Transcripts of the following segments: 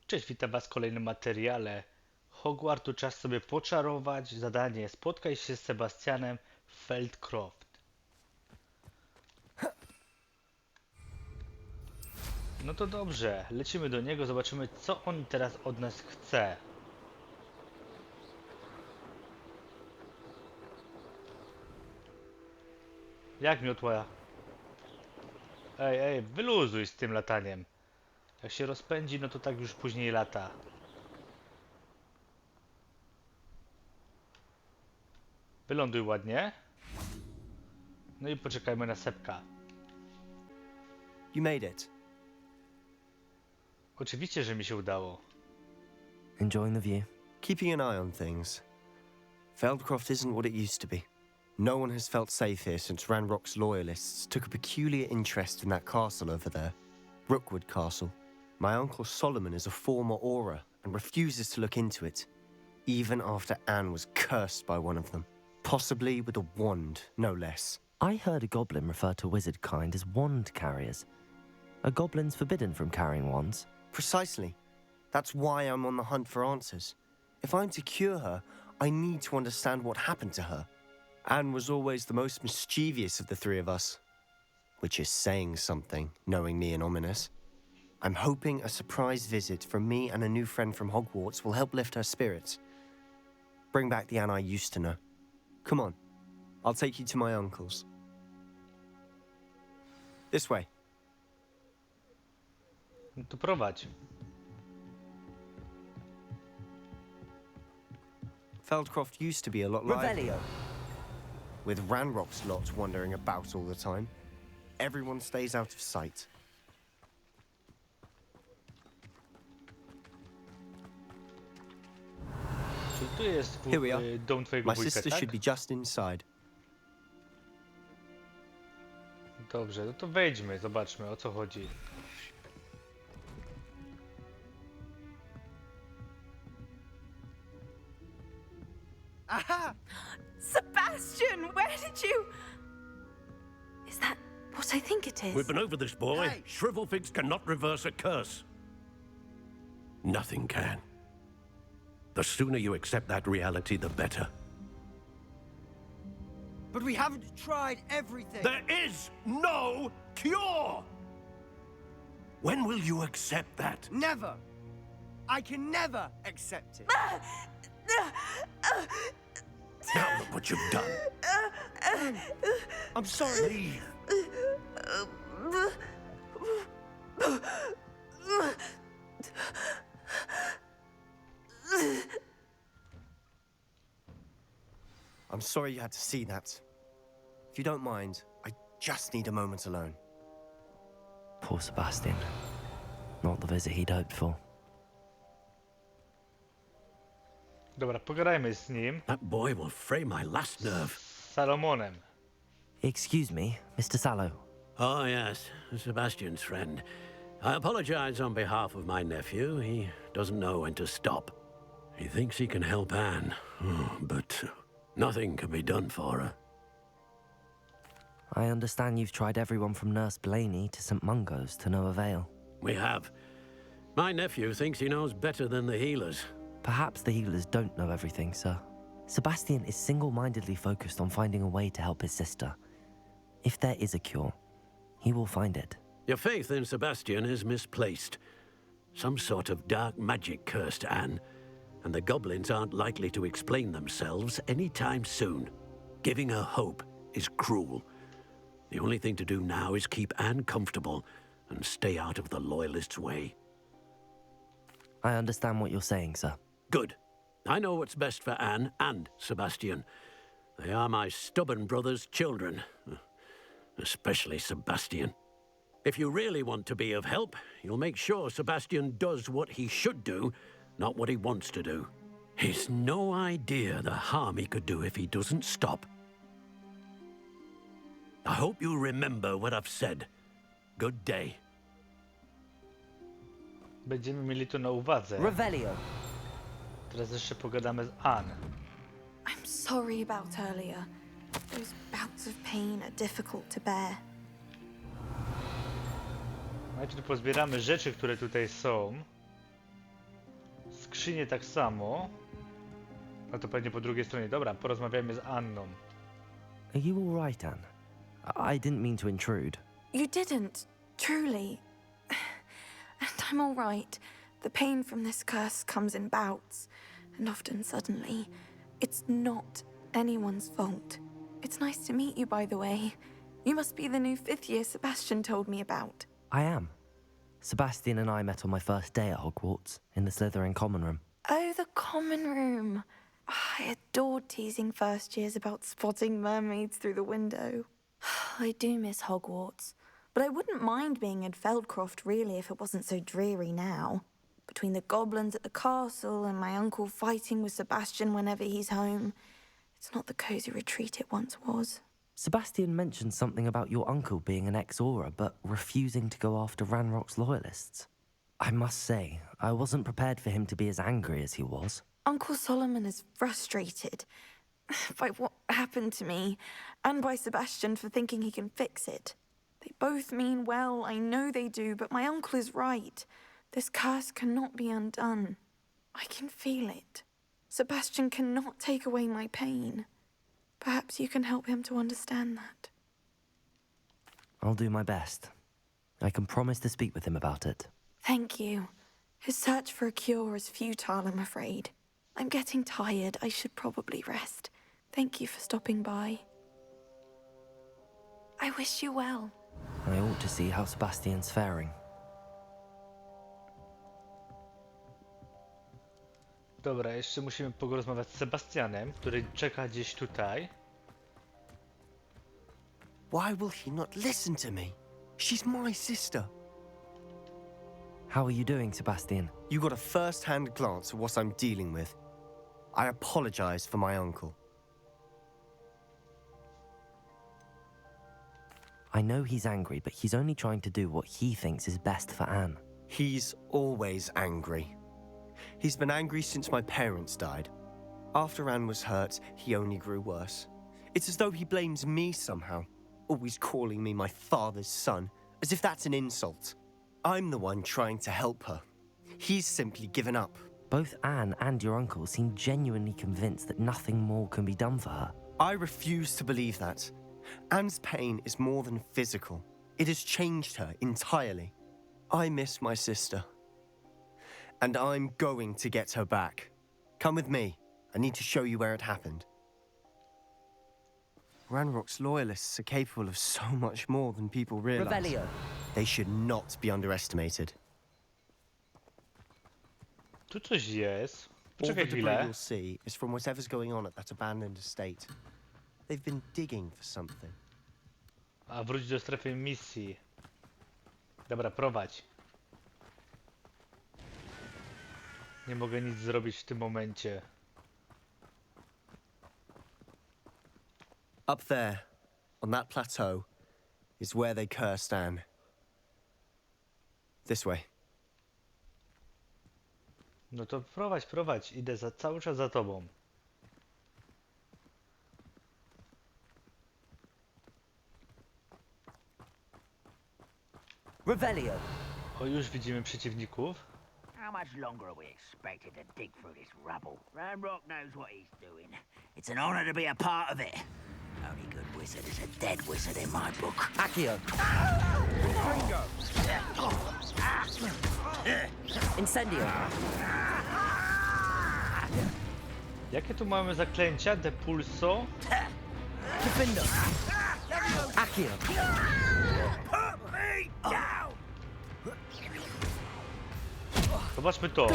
Cześć, witam was w kolejnym materiale Hogwartu. Czas sobie poczarować. Zadanie: spotkaj się z Sebastianem Feldcroft. No to dobrze, lecimy do niego, zobaczymy, co on teraz od nas chce. Jak miotła? Ej, wyluzuj z tym lataniem. Jak się rozpędzi, no to tak już później lata. Wyląduj ładnie. No i poczekajmy na Sepka. You made it. Oczywiście, że mi się udało. Enjoying the view? Keeping an eye on things. Feldcroft isn't what it used to be. No one has felt safe here since Ranrock's loyalists took a peculiar interest in that castle over there. Rookwood Castle. My uncle Solomon is a former Auror and refuses to look into it, even after Anne was cursed by one of them. Possibly with a wand, no less. I heard a goblin refer to wizard kind as wand carriers. Are goblins forbidden from carrying wands? Precisely. That's why I'm on the hunt for answers. If I'm to cure her, I need to understand what happened to her. Anne was always the most mischievous of the three of us. Which is saying something, knowing me and Ominous. I'm hoping a surprise visit from me and a new friend from Hogwarts will help lift her spirits. Bring back the Anne I used to know. Come on, I'll take you to my uncle's. This way. No to prowadź. Feldcroft used to be a lot like... Revelio! With Ranrock's lot wandering about all the time. Everyone stays out of sight. Czyli tu jest Here we are. dom twojego My wujka, sister tak? should be just inside. Dobrze, no to wejdźmy, zobaczmy, o co chodzi. Aha! Sebastian, where did you... Is that what I think it is? We've been over this, boy. Hey! Shrivelfigs cannot reverse a curse. Nothing can. The sooner you accept that reality, the better. But we haven't tried everything. There is no cure! When will you accept that? Never. I can never accept it. Now look what you've done. I'm sorry. Leave. I'm sorry you had to see that. If you don't mind, I just need a moment alone. Poor Sebastian. Not the visit he'd hoped for. Dobra, pogadajmy z nim. That boy will fray my last nerve. Z Salomonem. Excuse me, Mr. Sallow. Oh, yes, Sebastian's friend. I apologize on behalf of my nephew. He doesn't know when to stop. He thinks he can help Anne, but nothing can be done for her. I understand you've tried everyone from Nurse Blaney to St. Mungo's to no avail. We have. My nephew thinks he knows better than the healers. Perhaps the healers don't know everything, sir. Sebastian is single-mindedly focused on finding a way to help his sister. If there is a cure, he will find it. Your faith in Sebastian is misplaced. Some sort of dark magic cursed Anne, and the goblins aren't likely to explain themselves anytime soon. Giving her hope is cruel. The only thing to do now is keep Anne comfortable and stay out of the Loyalists' way. I understand what you're saying, sir. Good. I know what's best for Anne and Sebastian. They are my stubborn brother's children. Especially Sebastian. If you really want to be of help, you'll make sure Sebastian does what he should do, not what he wants to do. He's no idea the harm he could do if he doesn't stop. I hope you remember what I've said. Good day. Będziemy mieli to na uwadze. Revelio! Teraz jeszcze pogadamy z Anne. I'm sorry about earlier. Those bouts of pain are difficult to bear. Najpierw pozbieramy rzeczy, które tutaj są. skrzynię tak samo. A to pewnie po drugiej stronie. Dobra, porozmawiajmy z Anną. Are you all right, Anne? I didn't mean to intrude. You didn't, truly. And I'm all right. The pain from this curse comes in bouts, and often suddenly. It's not anyone's fault. It's nice to meet you, by the way. You must be the new 5th year Sebastian told me about. I am. Sebastian and I met on my first day at Hogwarts, in the Slytherin common room. Oh, the common room. I adored teasing first years about spotting mermaids through the window. I do miss Hogwarts, but I wouldn't mind being in Feldcroft, really, if it wasn't so dreary now. Between the goblins at the castle and my uncle fighting with Sebastian whenever he's home, it's not the cosy retreat it once was. Sebastian mentioned something about your uncle being an ex-Auror, but refusing to go after Ranrock's loyalists. I must say, I wasn't prepared for him to be as angry as he was. Uncle Solomon is frustrated by what happened to me, and by Sebastian for thinking he can fix it. They both mean well, I know they do, but my uncle is right. This curse cannot be undone. I can feel it. Sebastian cannot take away my pain. Perhaps you can help him to understand that. I'll do my best. I can promise to speak with him about it. Thank you. His search for a cure is futile, I'm afraid. I'm getting tired. I should probably rest. Thank you for stopping by. I wish you well. I ought to see how Sebastian's faring. Dobra, jeszcze musimy porozmawiać z Sebastianem, który czeka gdzieś tutaj. Why will he not listen to me? She's my sister. How are you doing, Sebastian? You got a first-hand glance at what I'm dealing with. I apologize for my uncle. I know he's angry, but he's only trying to do what he thinks is best for Anne. He's always angry. He's been angry since my parents died. After Anne was hurt, he only grew worse. It's as though he blames me somehow, always calling me my father's son, as if that's an insult. I'm the one trying to help her. He's simply given up. Both Anne and your uncle seem genuinely convinced that nothing more can be done for her. I refuse to believe that. Anne's pain is more than physical. It has changed her entirely. I miss my sister. And I'm going to get her back. Come with me. I need to show you where it happened. Ranrock's loyalists are capable of so much more than people realize. Revelio. They should not be underestimated. Tu coś jest. All the Poczekaj debris chwilę. you'll see is from whatever's going on at that abandoned estate. They've been digging for something. A wróć do strefy misji. Dobra, prowadź. Nie mogę nic zrobić w tym momencie. Up there, on that plateau, is where they cursed Anne. This way. No to prowadź, prowadź. Idę cały czas za tobą. Revelio. O, już widzimy przeciwników. How much longer are we expected to dig through this rubble? Ranrock knows what he's doing. It's an honor to be a part of it. Only good wizard is a dead wizard in my book. Accio. Incendio. Jakie tu mamy zaklęcia? Depulso. Defender. Accio. Put me down! Zobaczmy to.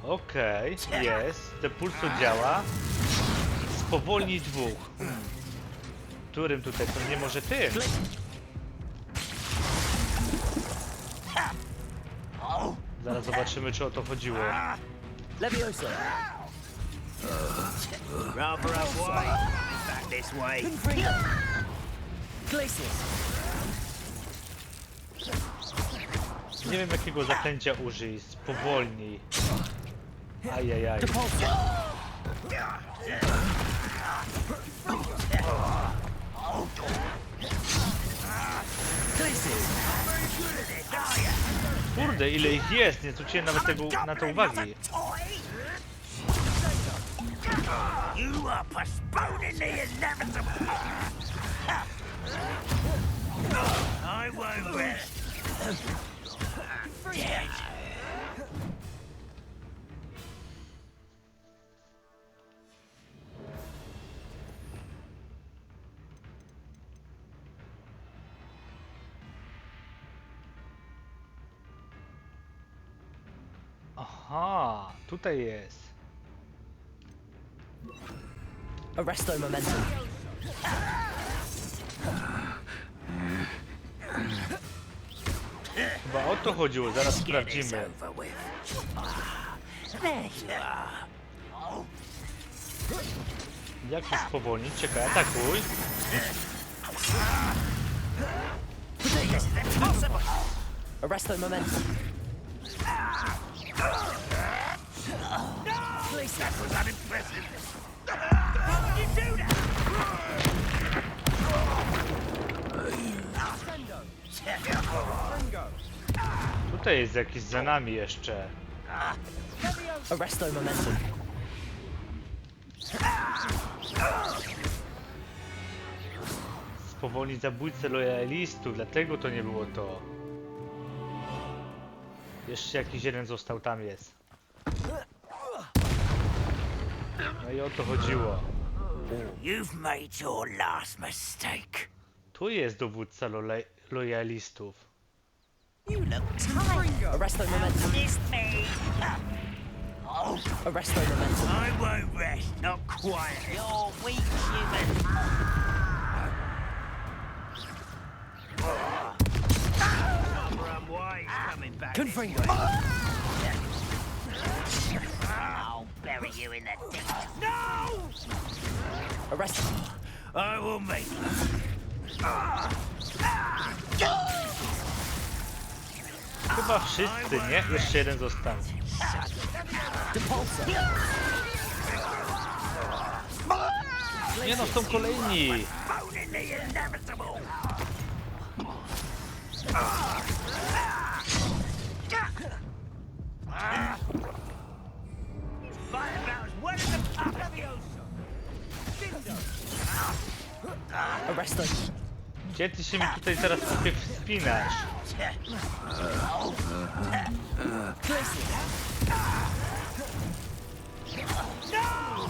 Okej, jest. Depulso działa. Spowolni dwóch. Którym tutaj? To nie może tym. Zaraz zobaczymy, czy o to chodziło. Levioso. Rather up way. Back this way. Glacius. Nie wiem, jakiego zaklęcia użyj. Spowolnij. Ajajaj. Kurde, ile ich jest, nie zwróciłem nawet na to uwagi. You are postponing the inevitable. I won't rest. Dead. Aha, tutaj jest. Arresto momentum. Chyba o to chodziło, zaraz sprawdzimy. Over with. There you are. Jak to spowolnić? Czekaj, atakuj. Arresto momentum. That was unimpressive. How did you do that? Tutaj jest jakiś za nami jeszcze. Arresto momentum. Spowolnić zabójcę lojalistów, dlatego to nie było to. Jeszcze jakiś jeden został, tam jest. No i o to chodziło. You've made your last mistake. Tu jest dowódca lojalistów. You look tired. Arresto momentum. Miss me. Arresto momentum. I won't rest. Not quite. You're weak, human. Confringo. I'll bury you in the ditch. No! Arresto. I will make you. Chyba wszyscy, nie? Jeszcze jeden został. Depulso. Nie no, są kolejni. Postponing the inevitable. Fight about as well as the Papavioso. Arresto. Gdzie ty się mi tutaj zaraz sobie wspinasz?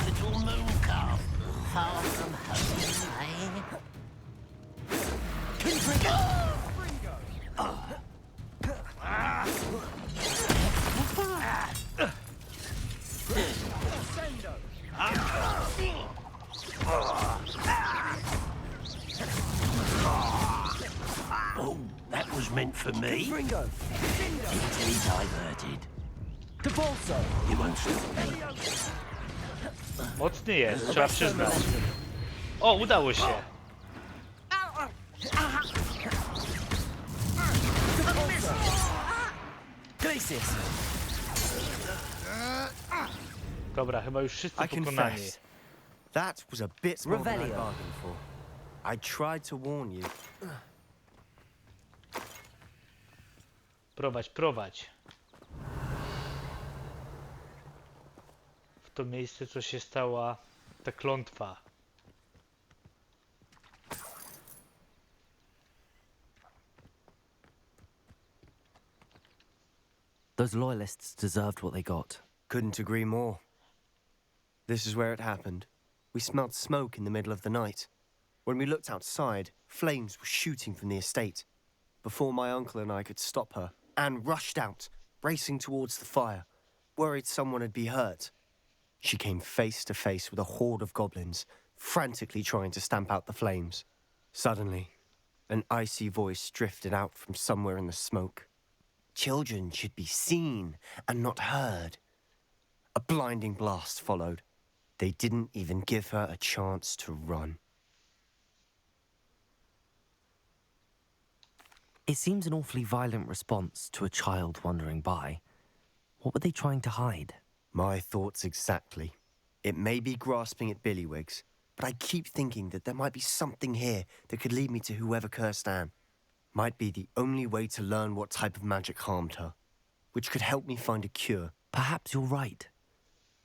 Little moon calf. Far from home, eh? Oh, that was meant for me. Confringo. Easily diverted. Depulso. You won't stop me. Mocny jest, trzeba przyznać. O, udało się. Glacius. Dobra, chyba już wszyscy I pokonani. confess, that was a bit more than I Revelio. bargained for. I tried to warn you. Prowadź, prowadź. W to miejsce, co się stała ta klątwa. Those loyalists deserved what they got. Couldn't agree more. This is where it happened. We smelled smoke in the middle of the night. When we looked outside, flames were shooting from the estate. Before my uncle and I could stop her, Anne rushed out, racing towards the fire, worried someone had been hurt. She came face to face with a horde of goblins, frantically trying to stamp out the flames. Suddenly, an icy voice drifted out from somewhere in the smoke. Children should be seen and not heard. A blinding blast followed. They didn't even give her a chance to run. It seems an awfully violent response to a child wandering by. What were they trying to hide? My thoughts exactly. It may be grasping at Billywigs, but I keep thinking that there might be something here that could lead me to whoever cursed Anne. might be the only way to learn what type of magic harmed her, which could help me find a cure. Perhaps you're right.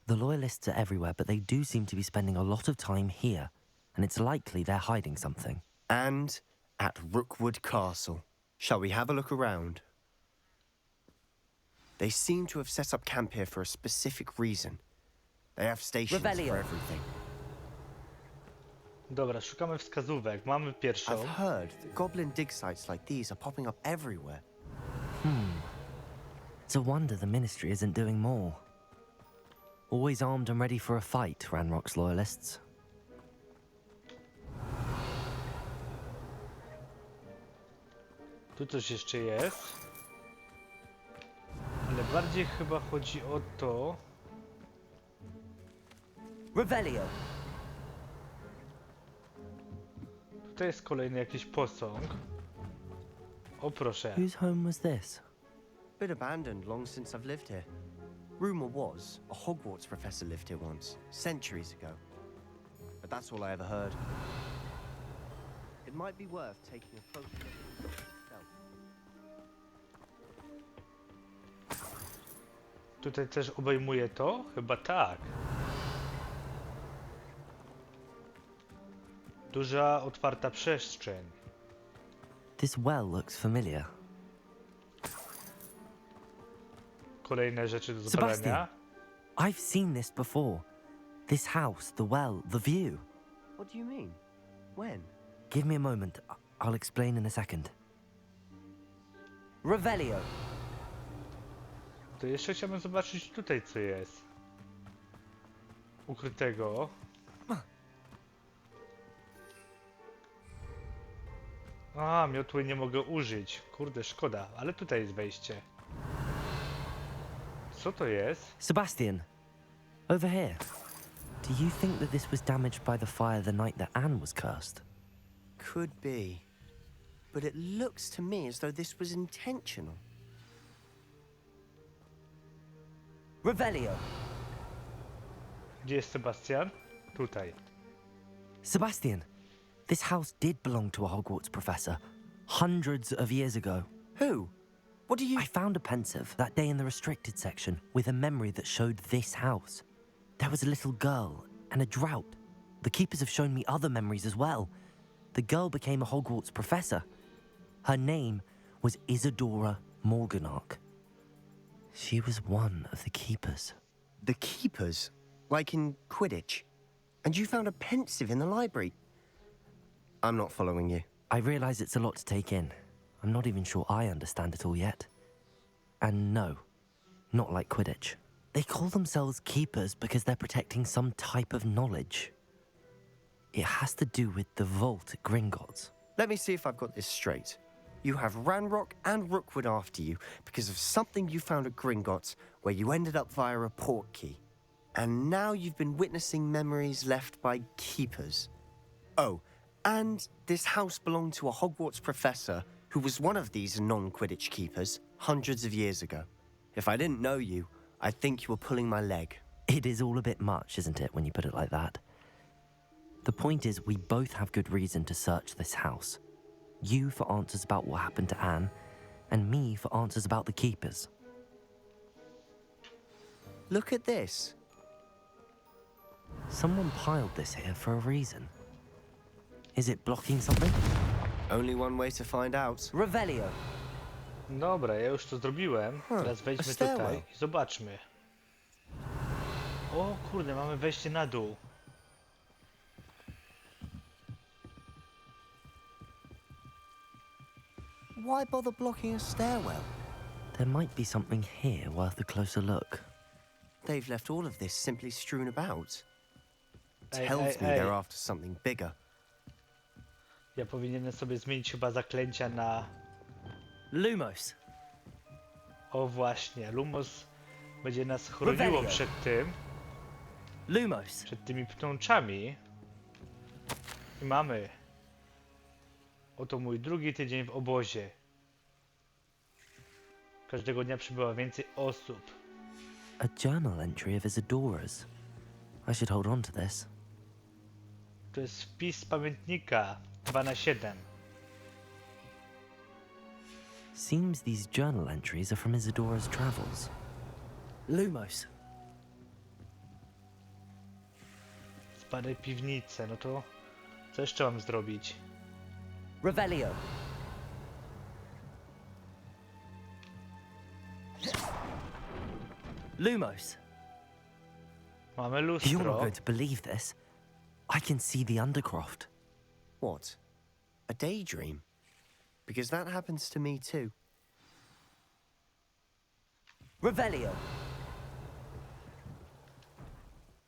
The Loyalists are everywhere, but they do seem to be spending a lot of time here, and it's likely they're hiding something. And at Rookwood Castle. Shall we have a look around? They seem to have set up camp here for a specific reason. They have stations Revelio. for everything. Dobra, szukamy wskazówek. Mamy pierwszą. I've heard that goblin dig sites like these are popping up everywhere. It's a wonder the Ministry isn't doing more. Always armed and ready for a fight, Ranrock's Loyalists. Tu coś jeszcze jest. Ale bardziej chyba chodzi o to... Revelio. Tutaj jest kolejny jakiś posąg. O proszę. Whose home was this? Been abandoned long since I've lived here. Rumor was a Hogwarts professor lived here once, centuries ago. But that's all I ever heard. It might be worth taking a closer look at itself. Tutaj też obejmuje to? Chyba tak. Duża, otwarta przestrzeń. This well looks familiar. Kolejne rzeczy do Sebastian. zbadania. I've seen this before. This house, the well, the view. What do you mean? When? Give me a moment. I'll explain in a second. Revelio. To jeszcze chciałbym zobaczyć tutaj, co jest. Ukrytego. A, miotły nie mogę użyć. Kurde, szkoda. Ale tutaj jest wejście. Co to jest? Sebastian, over here. Do you think that this was damaged by the fire the night that Anne was cursed? Could be. But it looks to me as though this was intentional. Revelio. Gdzie jest Sebastian? Tutaj. Sebastian, this house did belong to a Hogwarts professor hundreds of years ago. Who? What do you... I found a pensive that day in the restricted section with a memory that showed this house. There was a little girl and a drought. The keepers have shown me other memories as well. The girl became a Hogwarts professor. Her name was Isadora Morganach. She was one of the keepers. The keepers? Like in Quidditch? And you found a pensive in the library? I'm not following you. I realize it's a lot to take in. I'm not even sure I understand it all yet. And no, not like Quidditch. They call themselves keepers because they're protecting some type of knowledge. It has to do with the vault at Gringotts. Let me see if I've got this straight. You have Ranrock and Rookwood after you because of something you found at Gringotts where you ended up via a portkey. And now you've been witnessing memories left by keepers. Oh, and this house belonged to a Hogwarts professor who was one of these non-Quidditch keepers hundreds of years ago. If I didn't know you, I'd think you were pulling my leg. It is all a bit much, isn't it, when you put it like that? The point is, we both have good reason to search this house. You for answers about what happened to Anne, and me for answers about the keepers. Look at this. Someone piled this here for a reason. Is it blocking something? Only one way to find out. Revelio. Dobra, ja już to zrobiłem. Teraz wejdźmy a stairwell. tutaj i zobaczmy. O kurde, mamy wejście na dół. Why bother blocking a stairwell? There might be something here worth a closer look. They've left all of this simply strewn about. Ej, Tells ej, me ej. they're after something bigger. Ja powinienem sobie zmienić chyba zaklęcia na... Lumos. O właśnie, Lumos będzie nas chroniło Revelio. przed tym, Lumos. przed tymi pnączami. I mamy. Oto mój drugi tydzień w obozie. Każdego dnia przybywa więcej osób. A journal entry of Isadora's. I should hold on to this. To jest wpis z pamiętnika 2/7. Seems these journal entries are from Isadora's travels. Lumos. Zbadaj piwnicę, no to co jeszcze mam zrobić? Revelio. Lumos. Mamy You're not lustro. going to believe this. I can see the Undercroft. What? A daydream? Because that happens to me too. Revelio.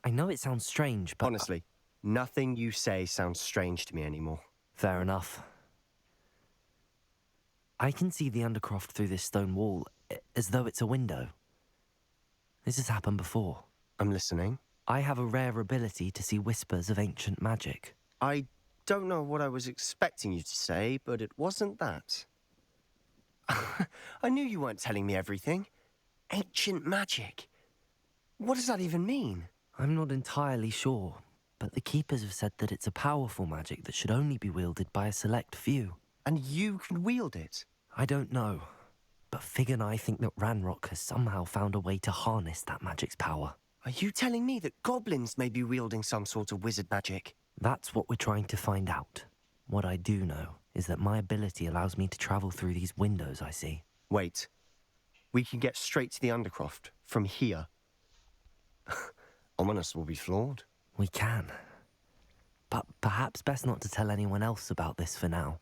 I know it sounds strange, but... Honestly, nothing you say sounds strange to me anymore. Fair enough. I can see the Undercroft through this stone wall, as though it's a window. This has happened before. I'm listening. I have a rare ability to see whispers of ancient magic. I don't know what I was expecting you to say, but it wasn't that. I knew you weren't telling me everything. Ancient magic. What does that even mean? I'm not entirely sure, but the Keepers have said that it's a powerful magic that should only be wielded by a select few. And you can wield it? I don't know, but Fig and I think that Ranrock has somehow found a way to harness that magic's power. Are you telling me that goblins may be wielding some sort of wizard magic? That's what we're trying to find out. What I do know is that my ability allows me to travel through these windows I see. Wait. We can get straight to the Undercroft from here. Ominous will be flawed. We can. But perhaps best not to tell anyone else about this for now.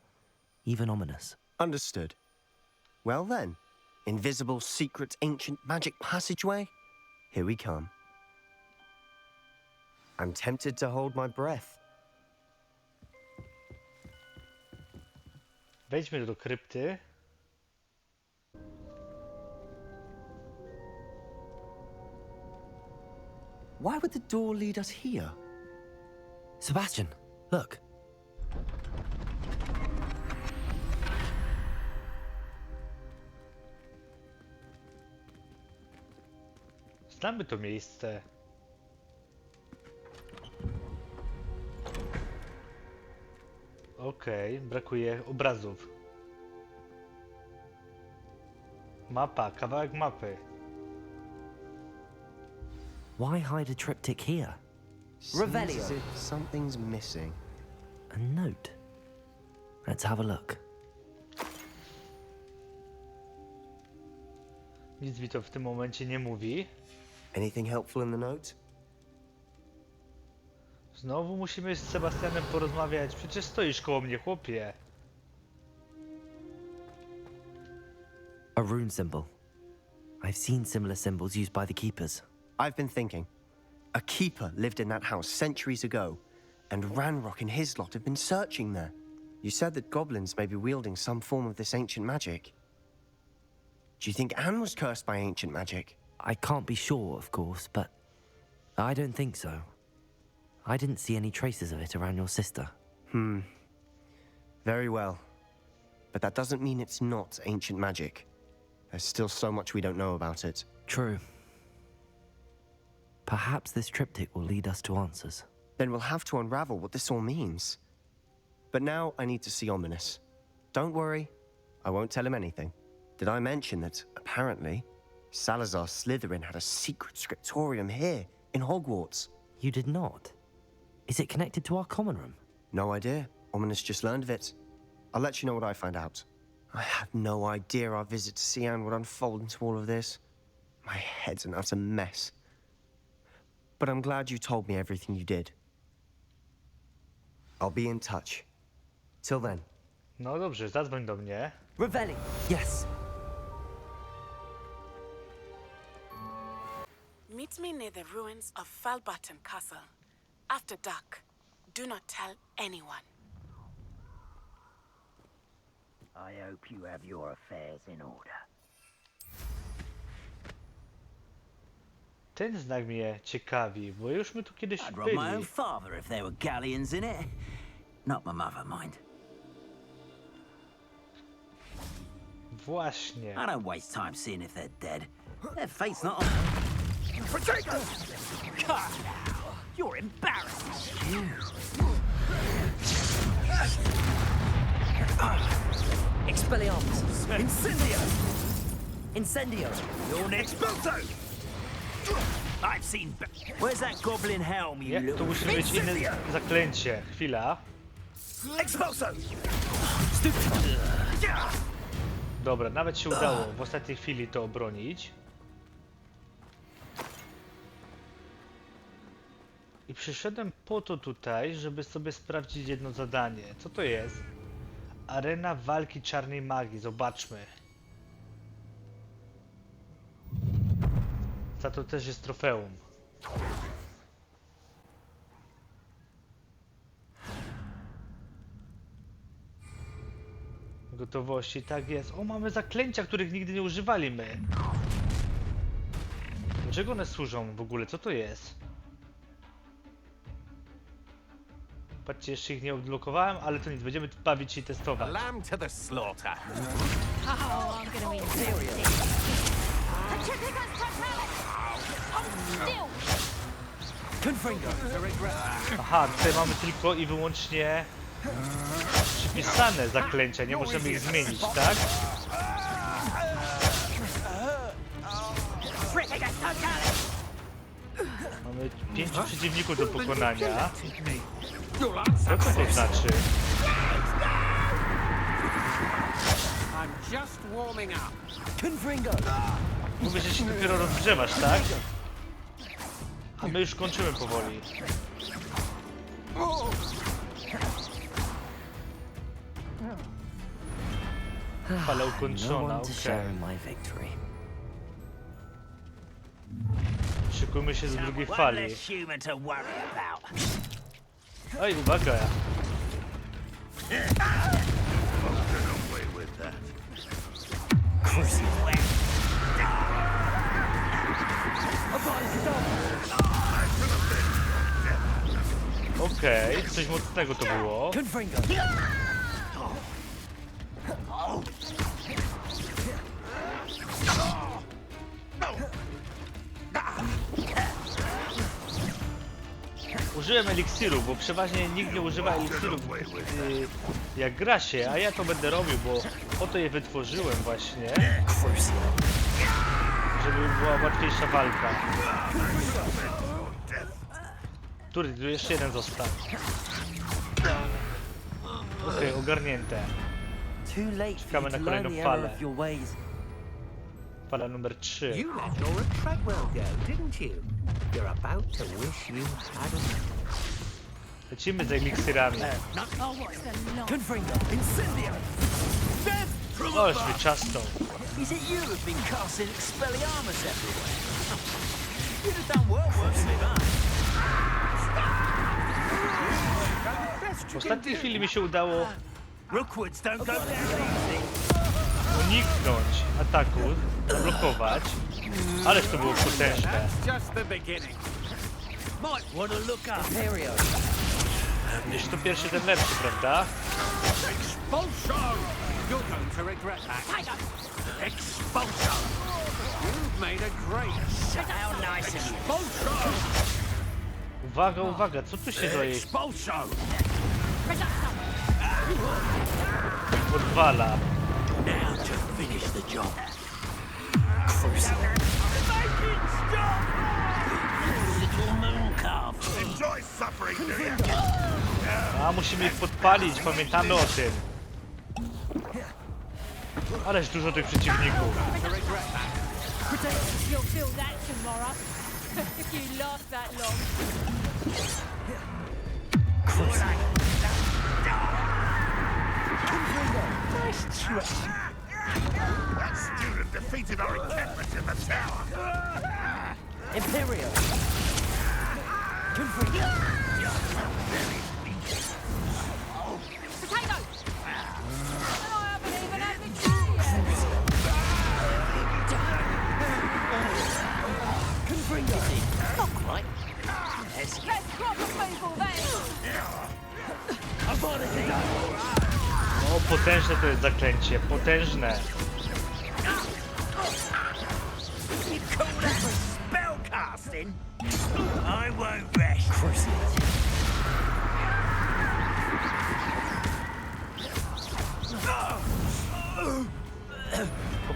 Even Ominous. Understood. Well then, invisible, secret, ancient magic passageway? Here we come. I'm tempted to hold my breath. Wejdźmy do krypty. Why would the door lead us here? Sebastian, look. Znamy to miejsce. Okej, brakuje obrazów. Mapa, kawałek mapy. Why hide a triptych here? Seems Revelio. as if something's missing. A note. Let's have a look. Nic mi to w tym momencie nie mówi. Anything helpful in the note? Znowu musimy z Sebastianem porozmawiać. Przecież stoisz koło mnie, chłopie. A rune symbol. I've seen similar symbols used by the Keepers. I've been thinking. A keeper lived in that house centuries ago, and Ranrock and his lot have been searching there. You said that goblins may be wielding some form of this ancient magic. Do you think Anne was cursed by ancient magic? I can't be sure, of course, but I don't think so. I didn't see any traces of it around your sister. Very well. But that doesn't mean it's not ancient magic. There's still so much we don't know about it. True. Perhaps this triptych will lead us to answers. Then we'll have to unravel what this all means. But now I need to see Ominous. Don't worry, I won't tell him anything. Did I mention that, apparently, Salazar Slytherin had a secret scriptorium here, in Hogwarts? You did not? Is it connected to our common room? No idea. Ominous just learned of it. I'll let you know what I find out. I had no idea our visit to Sian would unfold into all of this. My head's an utter mess. But I'm glad you told me everything you did. I'll be in touch. Till then. No dobrze, zadzwoń do mnie. Revelli! Yes! Meet me near the ruins of Falbutton Castle. After dark. Do not tell anyone. I hope you have your affairs in order. Ten znak mnie ciekawi, bo już my tu kiedyś I'd rob my own byli. father if there were galleons in it. Not my mother, mind. Właśnie. I don't waste time seeing if they're dead. Their fate's not on. You're embarrassing. You. Expelliarmus. Incendio! Incendio! Your next Expulso! I've seen... Where's that goblin helm, you Nie, to little... musi być inne zaklęcie. Chwila. Expulso! Dobra, nawet się udało w ostatniej chwili to obronić. I przyszedłem po to tutaj, żeby sobie sprawdzić jedno zadanie. Co to jest? Arena walki czarnej magii. Zobaczmy. Za to też jest trofeum. Gotowości, tak jest. O, mamy zaklęcia, których nigdy nie używaliśmy. Dlaczego one służą w ogóle? Co to jest? Patrzcie, jeszcze ich nie odblokowałem, ale to nic, będziemy bawić się i testować. Lamb to the slaughter. Oh, I'm gonna eat cereal. Aha, tutaj mamy tylko i wyłącznie przypisane zaklęcia, nie możemy ich zmienić, tak? Mamy 5 przeciwników do pokonania. Co to znaczy? I'm just warming up. Mówię, że się dopiero rozgrzewasz, tak? A my już kończymy powoli. Fala ukończona, okej. Szykujmy się do drugiej One fali. less human to worry about. Oj, uwaga! Okej, coś mocnego to było. Użyłem eliksiru, bo przeważnie nikt nie używa eliksirów jak gra się, a ja to będę robił, bo po to je wytworzyłem właśnie, żeby była łatwiejsza walka. Tu jeszcze jeden został. Okej, ogarnięte. Czekamy na kolejną falę. Fala numer 3. You let Laura Treadwell go, didn't you? You're about to wish you hadn't. Lecimy z eliksirami. Oż mi czasną. Is it you who've been casting Expelliarmus everywhere? You'd have done well working with us. W ostatniej chwili mi się udało Rookwoods don't go down easy. uniknąć ataku, zablokować, ależ to było potężne. Just the beginning. Might want to look up. Gdzieś to pierwszy ten lepszy, prawda? Expulso! You're going to regret that. Expulso. You've made a great... How nice of you. Expulso! Uwaga, uwaga, co tu się dzieje? Expulso. Podwala. Now to finish the job. Little moon calf. Enjoy suffering, do you? A, musimy ich podpalić, pamiętamy o tym. Ależ dużo tych przeciwników. You'll feel that tomorrow. If you last that long. Nice try. That student defeated our encampment in the tower. Imperial! Potatoes! And I haven't even had the chance yet. Not quite. Let's grab the people then. O, potężne to jest zaklęcie, potężne. You call that spell casting? I won't rest.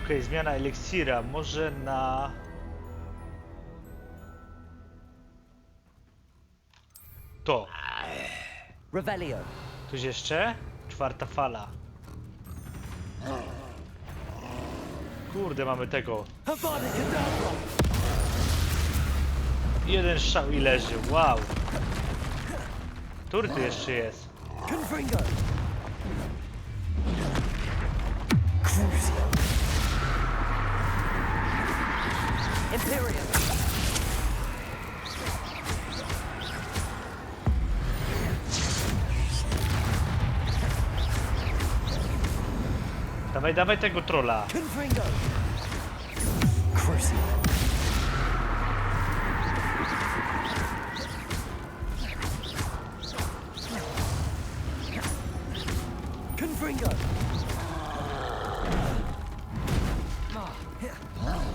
Okej, zmiana eliksira. Może na... To. Revelio. Coś jeszcze? Czwarta fala. Kurde, mamy tego. Jeden strzał i leży. Wow. Który tu jeszcze jest? Imperium. Dawaj, dawaj tego trolla.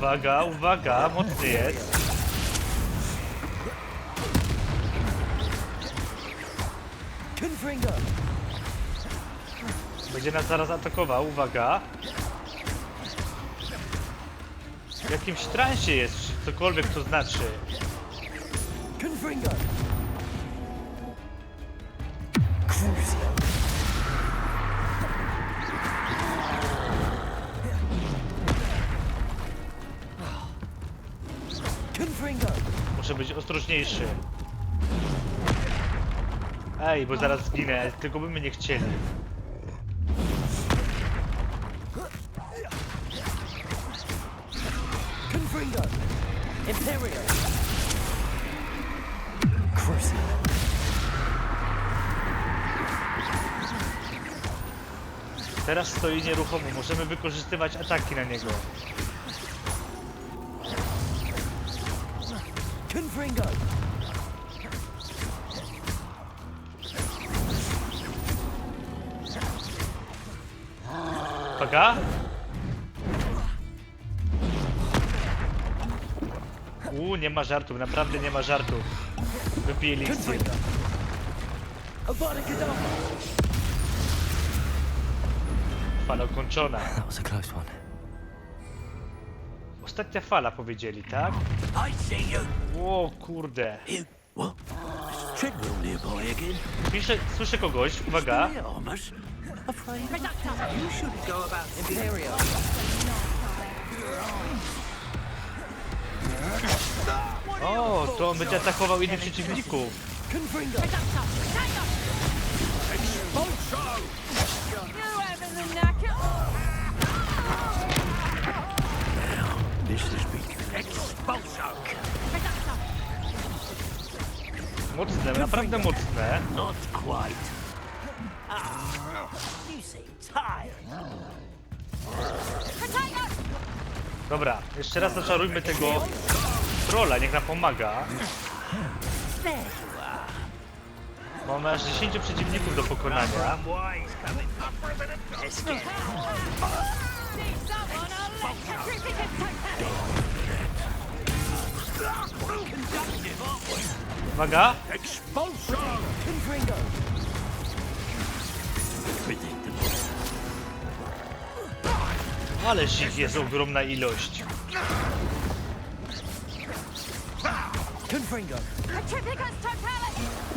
Uwaga, uwaga, mocny jest. Będzie nas zaraz atakował, uwaga. W jakimś transie jest, czy cokolwiek to znaczy. Muszę być ostrożniejszy. Ej, bo zaraz zginę, tylko by mnie nie chcieli. Imperium. Teraz stoi nieruchomo, możemy wykorzystywać ataki na niego. Uwaga! Nie ma żartów, naprawdę nie ma żartów. Wypij eliksir. Fala ukończona. That was a close one. Ostatnia fala powiedzieli, tak? I see you. O kurde. You, what? There's a treadmill nearby again. Słyszę kogoś, uwaga. Hey, Armus. Afraid You should go about Imperium. O, to on będzie atakował innych przeciwników. You having the knacker? this is big. Mocne, naprawdę mocne. Not quite. You seem tired. Dobra, jeszcze raz zaczarujmy tego trolla, niech nam pomaga. Mamy aż 10 przeciwników do pokonania. Wise coming up. Let's get See someone, I'll electrocute Uwaga! Ależ ich jest ogromna ilość.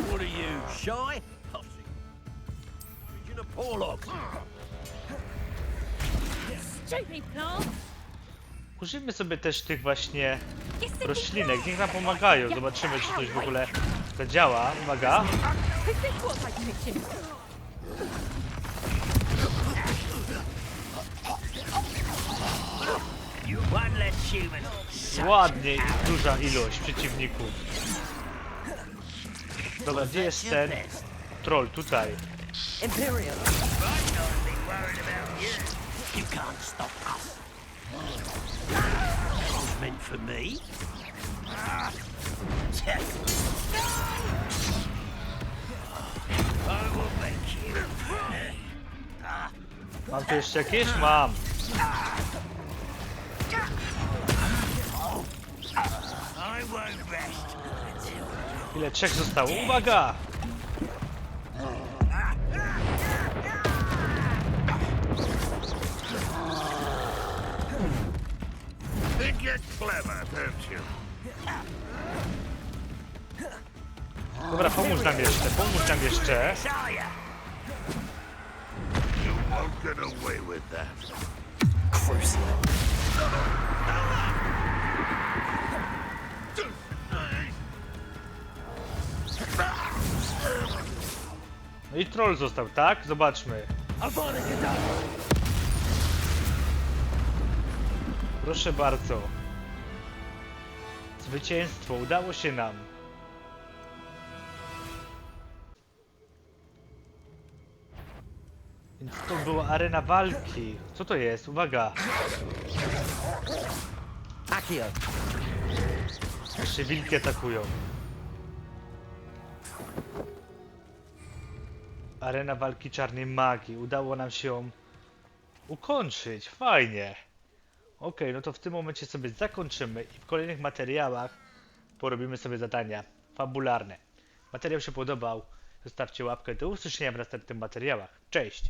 What are you, shy? Hussy. Region of Porlock. Stupid plant! Użyjmy sobie też tych właśnie roślinek, niech nam pomagają. Zobaczymy, czy coś w ogóle zadziała. Uwaga! Is this what I picked him? one less human. Ładnie, duża ilość przeciwników. Dobra, gdzie jest ten troll? Tutaj. Imperium. You can't stop us. It's meant for me. I will make you. Mam tu jeszcze jakieś? Mam. I won't rest until Ile? 3 zostało. Uwaga! get clever, don't you? Dobra, pomóż nam jeszcze. You won't get away with that. No i troll został, tak? Zobaczmy. Proszę bardzo. Zwycięstwo, udało się nam. Więc to była arena walki. Co to jest? Uwaga. Accio. Jeszcze wilki atakują. Arena walki czarnej magii. Udało nam się ją ukończyć. Fajnie. Okej, no to w tym momencie sobie zakończymy i w kolejnych materiałach porobimy sobie zadania fabularne. Materiał się podobał. Zostawcie łapkę. Do usłyszenia w następnych materiałach. Cześć!